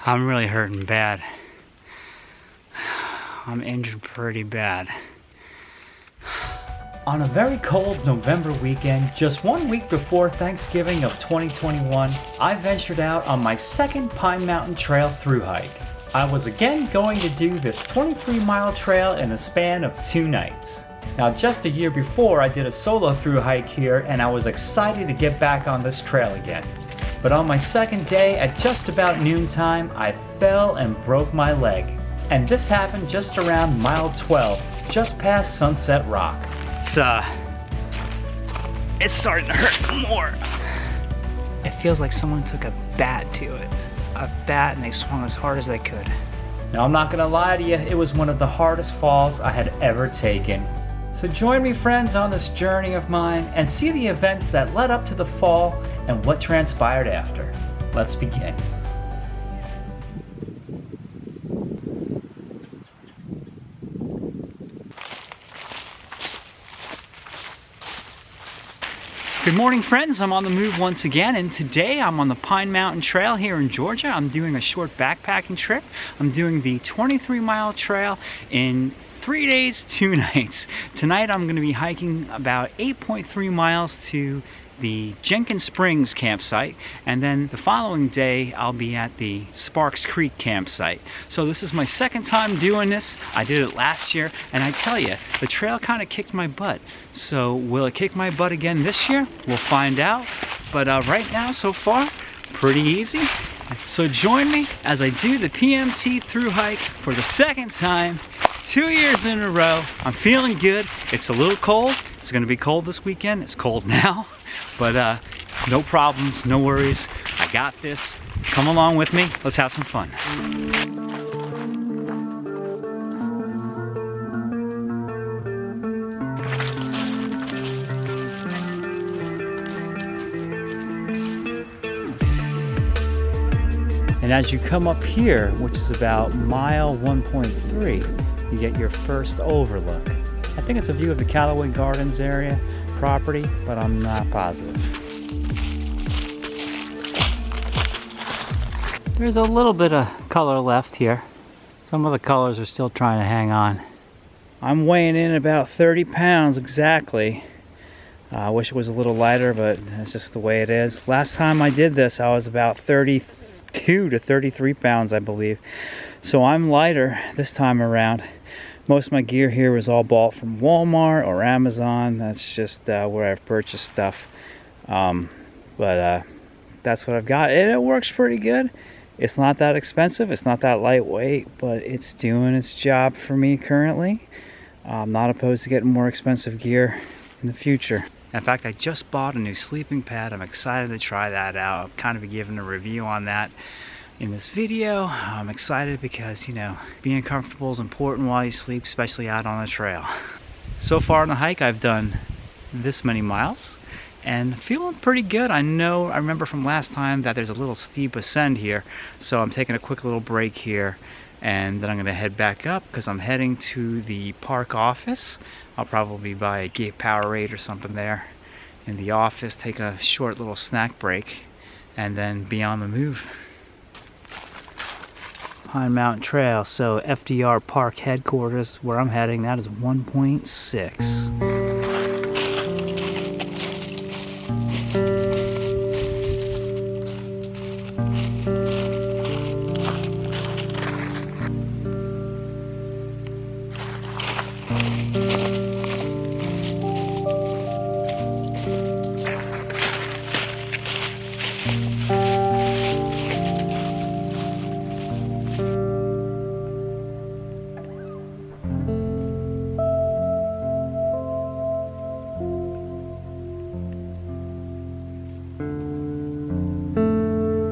I'm really hurting bad. I'm injured pretty bad. On a very cold November weekend, just 1 week before Thanksgiving of 2021, I ventured out on my second Pine Mountain Trail thru-hike. I was again going to do this 23-mile trail in a span of 2 nights. Now, just a year before, I did a solo thru-hike here, and I was excited to get back on this trail again. But on my second day, at just about noontime, I fell and broke my leg. And this happened just around mile 12, just past Sunset Rock. It's starting to hurt more. It feels like someone took a bat to it. A bat, and they swung as hard as they could. Now, I'm not gonna lie to you, it was one of the hardest falls I had ever taken. So join me, friends, on this journey of mine and see the events that led up to the fall and what transpired after. Let's begin. Good morning, friends. I'm on the move once again, and today I'm on the Pine Mountain Trail here in Georgia. I'm doing a short backpacking trip. I'm doing the 23-mile trail in 3 days, 2 nights. Tonight I'm going to be hiking about 8.3 miles to the Jenkins Springs campsite, and then the following day I'll be at the Sparks Creek campsite. So this is my second time doing this. I did it last year, and I tell you, the trail kind of kicked my butt. So will it kick my butt again this year? We'll find out. But right now, so far, pretty easy. So join me as I do the PMT thru-hike for the second time, 2 years in a row. I'm feeling good. It's a little cold. It's gonna be cold this weekend. It's cold now, but no problems, no worries. I got this. Come along with me. Let's have some fun. And as you come up here, which is about mile 1.3, you get your first overlook. I think it's a view of the Callaway Gardens area property, but I'm not positive. There's a little bit of color left here. Some of the colors are still trying to hang on. I'm weighing in about 30 pounds exactly. I wish it was a little lighter, but that's just the way it is. Last time I did this, I was about 32 to 33 pounds, I believe. So I'm lighter this time around. Most of my gear here was all bought from Walmart or Amazon. That's just where I've purchased stuff. But that's what I've got. And it works pretty good. It's not that expensive. It's not that lightweight, but it's doing its job for me currently. I'm not opposed to getting more expensive gear in the future. In fact, I just bought a new sleeping pad. I'm excited to try that out. I'll kind of be giving a review on that in this video. I'm excited because, you know, being comfortable is important while you sleep, especially out on the trail. So far on the hike, I've done this many miles and feeling pretty good. I remember from last time that there's a little steep ascend here, so I'm taking a quick little break here, and then I'm going to head back up because I'm heading to the park office. I'll probably buy a Powerade or something there in the office, take a short little snack break, and then be on the move. Pine Mountain Trail, so FDR Park headquarters, where I'm heading, that is 1.6.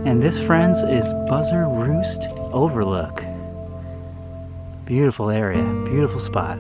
And this, friends, is Buzzard Roost Overlook. Beautiful area, beautiful spot.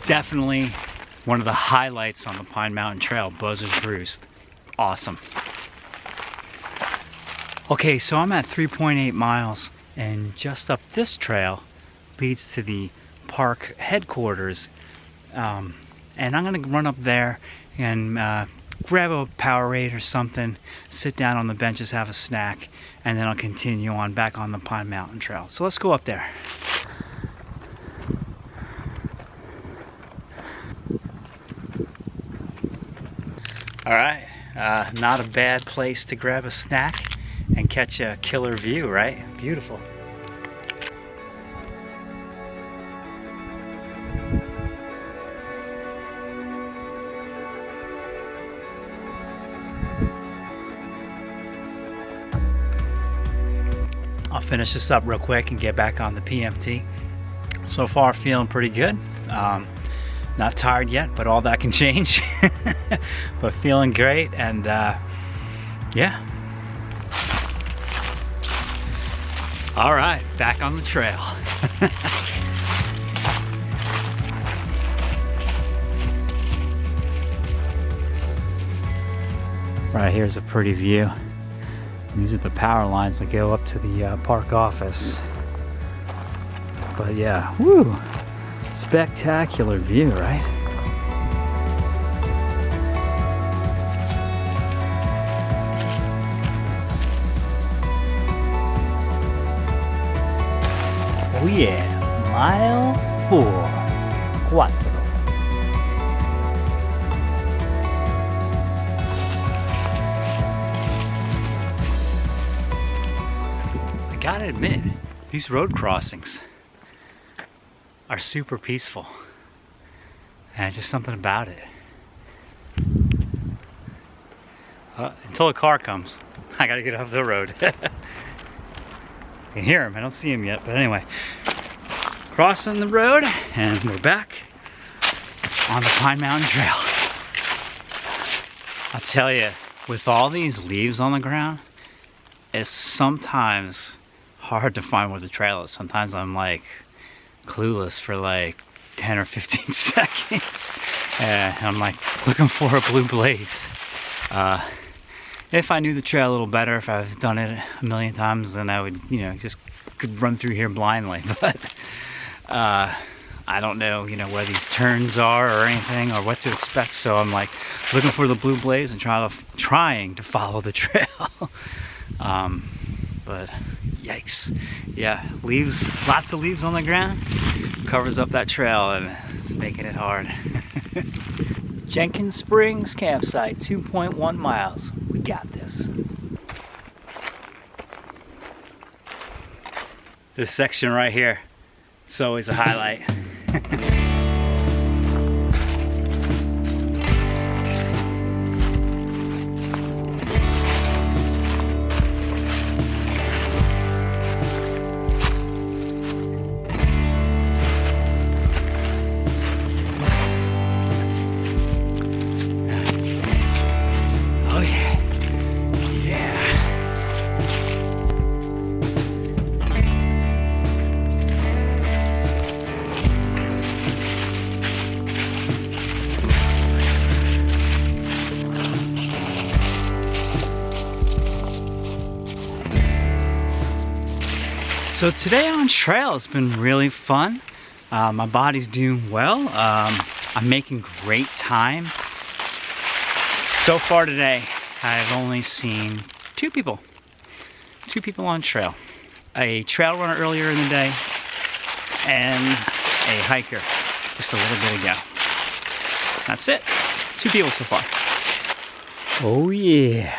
Definitely one of the highlights on the Pine Mountain Trail, Buzzard Roost. Awesome. Okay, so I'm at 3.8 miles, and just up this trail leads to the park headquarters And I'm gonna run up there and grab a Powerade or something, sit down on the benches, have a snack, and then I'll continue on back on the Pine Mountain Trail. So let's go up there. All right, not a bad place to grab a snack and catch a killer view, right? Beautiful. I'll finish this up real quick and get back on the PMT. So far feeling pretty good. Not tired yet, but all that can change. But feeling great, and yeah. All right, back on the trail. Right here's a pretty view. These are the power lines that go up to the park office. But yeah, woo! Spectacular view, right? Oh yeah, mile 4. I gotta admit, these road crossings are super peaceful, and just something about it. Until a car comes, I gotta get off the road. I can hear him, I don't see him yet, but anyway. Crossing the road, and we're back on the Pine Mountain Trail. I'll tell you, with all these leaves on the ground, it's sometimes hard to find where the trail is. Sometimes I'm like clueless for like 10 or 15 seconds. And I'm like looking for a blue blaze. If I knew the trail a little better, if I've done it a million times, then I would, just could run through here blindly. But I don't know, where these turns are or anything or what to expect. So I'm like looking for the blue blaze and trying to follow the trail. But yikes. Yeah, leaves, lots of leaves on the ground, covers up that trail, and it's making it hard. Jenkins Springs campsite, 2.1 miles. We got this. This section right here, it's always a highlight. So today on trail has been really fun. My body's doing well. I'm making great time. So far today, I've only seen two people on trail. A trail runner earlier in the day and a hiker just a little bit ago. That's it. 2 people so far. Oh yeah.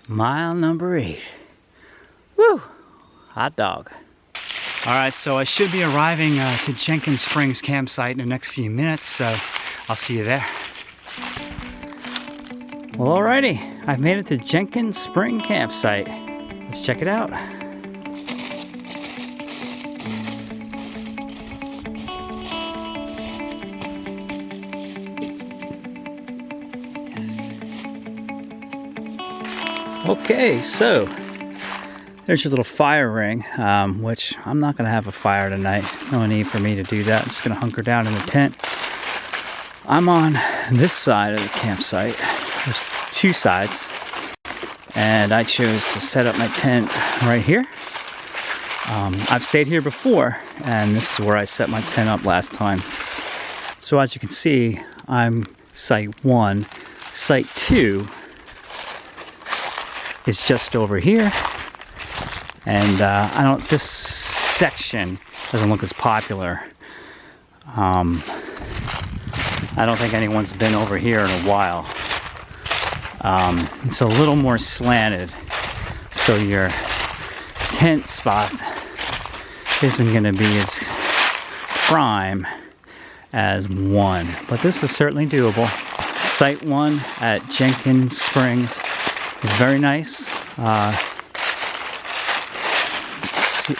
Mile number 8. Woo! Hot dog. All right, so I should be arriving to Jenkins Springs campsite in the next few minutes, so I'll see you there. Well, alrighty, I've made it to Jenkins Spring campsite. Let's check it out. Okay, so there's your little fire ring, which I'm not going to have a fire tonight. No need for me to do that. I'm just going to hunker down in the tent. I'm on this side of the campsite. There's 2 sides, and I chose to set up my tent right here. I've stayed here before, and this is where I set my tent up last time. So as you can see, I'm site 1. Site 2 is just over here. And this section doesn't look as popular. I don't think anyone's been over here in a while. It's a little more slanted, so your tent spot isn't going to be as prime as 1, but this is certainly doable. Site 1 at Jenkins Springs is very nice.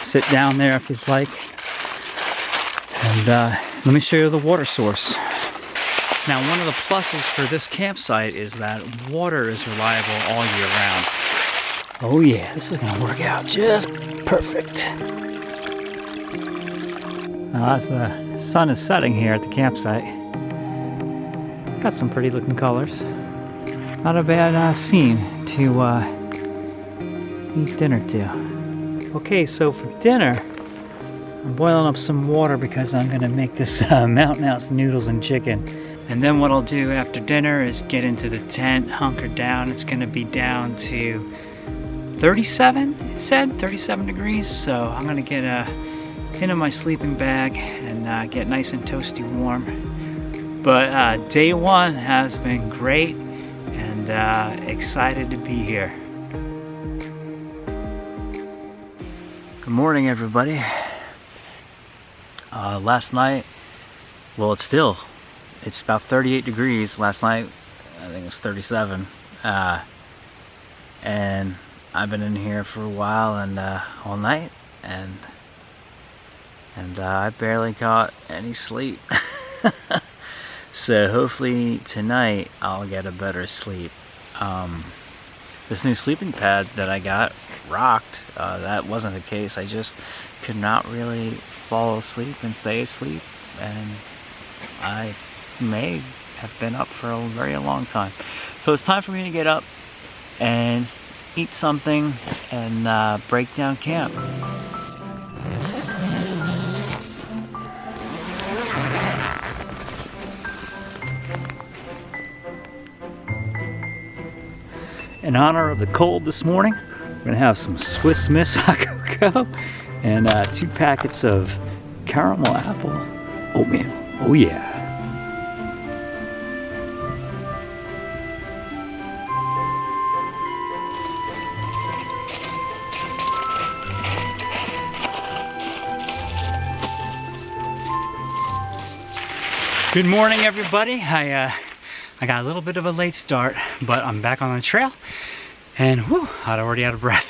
Sit down there if you'd like, and let me show you the water source. Now, one of the pluses for this campsite is that water is reliable all year round. Oh yeah, this is gonna work out just perfect. Now, as the sun is setting here at the campsite, it's got some pretty looking colors. Not a bad scene to eat dinner to. Okay, so for dinner, I'm boiling up some water because I'm gonna make this Mountain House noodles and chicken. And then what I'll do after dinner is get into the tent, hunker down. It's gonna be down to 37, it said, 37 degrees. So I'm gonna get into my sleeping bag and get nice and toasty warm. But day 1 has been great, and excited to be here. Good morning, everybody. Last night, well, it's about 38 degrees. Last night, I think it was 37. And I've been in here for a while and all night, and I barely got any sleep. So hopefully tonight I'll get a better sleep. This new sleeping pad that I got rocked. That wasn't the case. I just could not really fall asleep and stay asleep, and I may have been up for a very long time. So it's time for me to get up and eat something and break down camp. In honor of the cold this morning, we're gonna have some Swiss Miss hot cocoa and 2 packets of caramel apple oatmeal. Oh yeah. Good morning, everybody. I got a little bit of a late start, but I'm back on the trail, and whew, I'm already out of breath.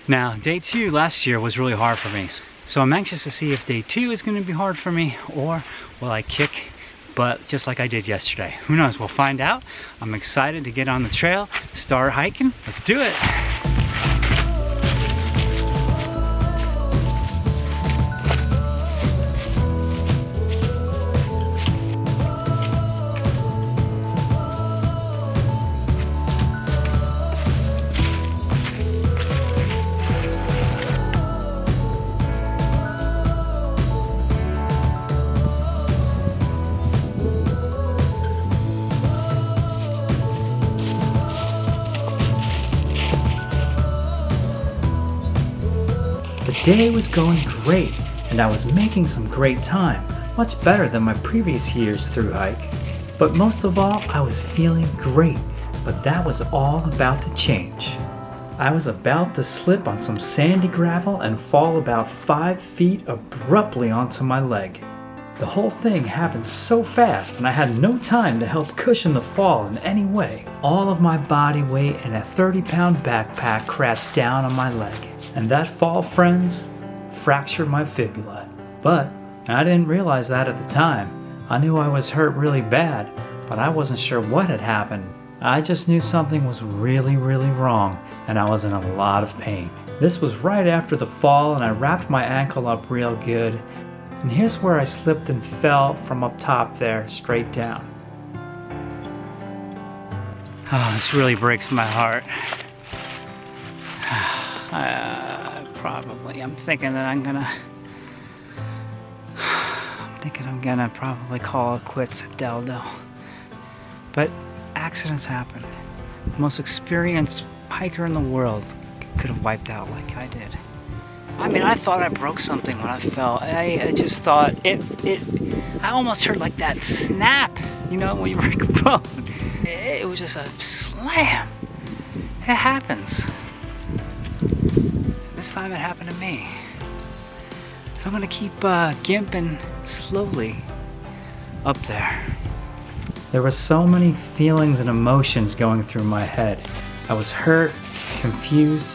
Now, day 2 last year was really hard for me, so I'm anxious to see if day 2 is going to be hard for me, or will I kick butt just like I did yesterday. Who knows? We'll find out. I'm excited to get on the trail, start hiking. Let's do it. The day was going great, and I was making some great time, much better than my previous year's thru-hike. But most of all, I was feeling great, but that was all about to change. I was about to slip on some sandy gravel and fall about 5 feet abruptly onto my leg. The whole thing happened so fast, and I had no time to help cushion the fall in any way. All of my body weight and a 30-pound backpack crashed down on my leg. And that fall, friends, fractured my fibula. But I didn't realize that at the time. I knew I was hurt really bad, but I wasn't sure what had happened. I just knew something was really, really wrong, and I was in a lot of pain. This was right after the fall, and I wrapped my ankle up real good. And here's where I slipped and fell from up top there, straight down. Oh, this really breaks my heart. I'm thinking that I'm gonna thinking I'm gonna probably call it quits at Del Del. But accidents happen. The most experienced hiker in the world could have wiped out like I did. I mean, I thought I broke something when I fell. I just thought I almost heard like that snap, you know, when you break a bone. It was just a slam. It happens. This time it happened to me. So I'm gonna keep gimping slowly up there. There were so many feelings and emotions going through my head. I was hurt, confused,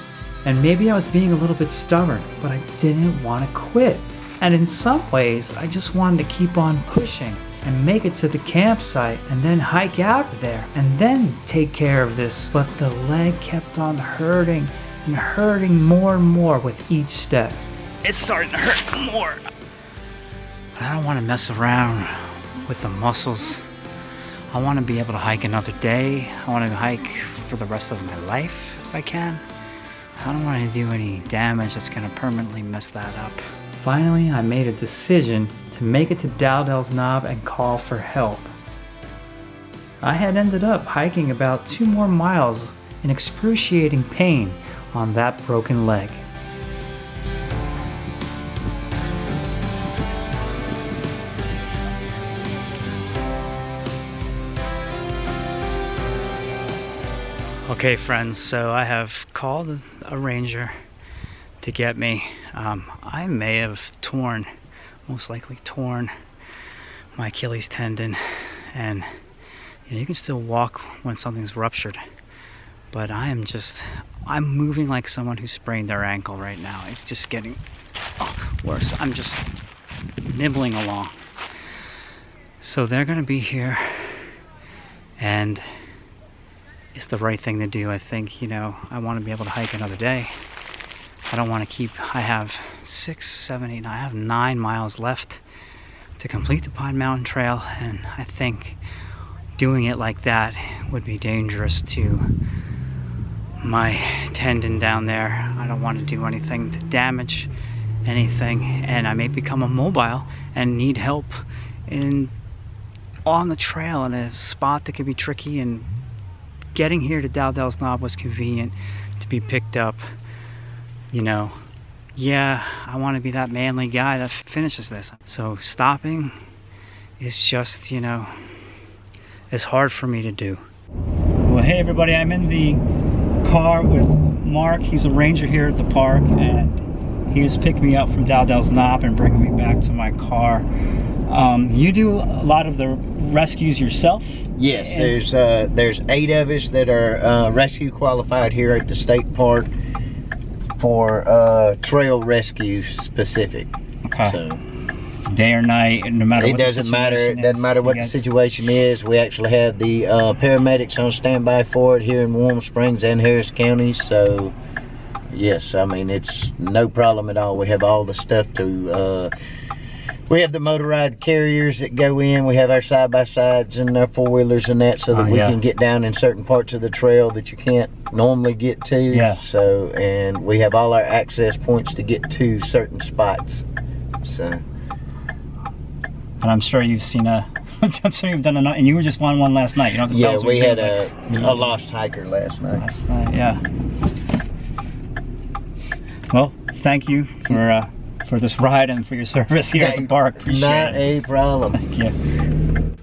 and maybe I was being a little bit stubborn, but I didn't want to quit. And in some ways, I just wanted to keep on pushing and make it to the campsite and then hike out of there and then take care of this. But the leg kept on hurting and hurting more and more with each step. It's starting to hurt more. But I don't want to mess around with the muscles. I want to be able to hike another day. I want to hike for the rest of my life if I can. I don't want to do any damage that's going to permanently mess that up. Finally, I made a decision to make it to Dowdell's Knob and call for help. I had ended up hiking about 2 more miles in excruciating pain on that broken leg. Okay friends, so I have called a ranger to get me. I may have most likely torn my Achilles tendon, and you know, you can still walk when something's ruptured, but I'm moving like someone who sprained their ankle right now. It's just getting worse. I'm just nibbling along. So they're gonna be here, and it's the right thing to do. I think, you know, I want to be able to hike another day. I don't want to keep, I have 6, 7, 8, I have 9 miles left to complete the Pine Mountain Trail, and I think doing it like that would be dangerous to my tendon down there. I don't want to do anything to damage anything, and I may become immobile and need help on the trail in a spot that could be tricky, and getting here to Dowdell's Knob was convenient to be picked up. You know, yeah, I want to be that manly guy that finishes this. So stopping is just, you know, it's hard for me to do. Well, hey everybody, I'm in the car with Mark. He's a ranger here at the park, and he has picked me up from Dowdell's Knob and bringing me back to my car. You do a lot of the rescues yourself? Yes, there's 8 of us that are rescue qualified here at the state park for trail rescue specific. Okay. So it's day or night, no matter what the situation is. It doesn't matter what the situation is. We actually have the paramedics on standby for it here in Warm Springs and Harris counties. So yes, I mean, it's no problem at all. We have all the stuff to we have the motorized carriers that go in. We have our side-by-sides and our four-wheelers and that, so that we can get down in certain parts of the trail that you can't normally get to. Yeah. So, and we have all our access points to get to certain spots. So. And I'm sure you've seen I'm sure you've done and you were just on one last night. You don't have to tell us we had a lost hiker last night. Last night, yeah. Well, thank you for this ride and for your service here at the park. Appreciate Not a problem. Thank you.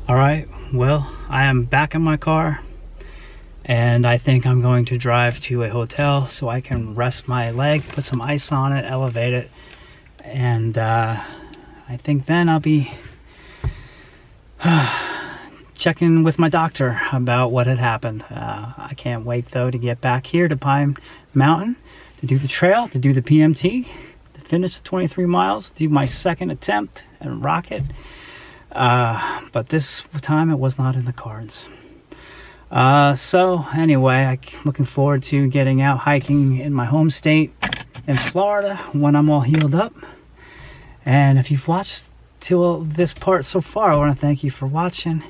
All right, well, I am back in my car, and I think I'm going to drive to a hotel so I can rest my leg, put some ice on it, elevate it, and I think then I'll be checking with my doctor about what had happened. I can't wait though to get back here to Pine Mountain, to do the trail, to do the PMT, to finish the 23 miles, do my second attempt and rock it. But this time it was not in the cards. So anyway, I'm looking forward to getting out hiking in my home state in Florida when I'm all healed up. And if you've watched till this part so far, I want to thank you for watching.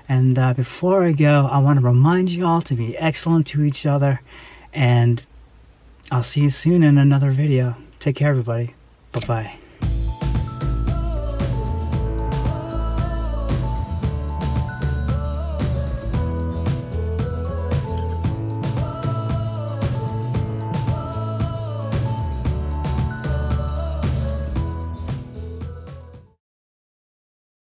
And before I go, I want to remind you all to be excellent to each other, and I'll see you soon in another video. Take care, everybody. Bye-bye.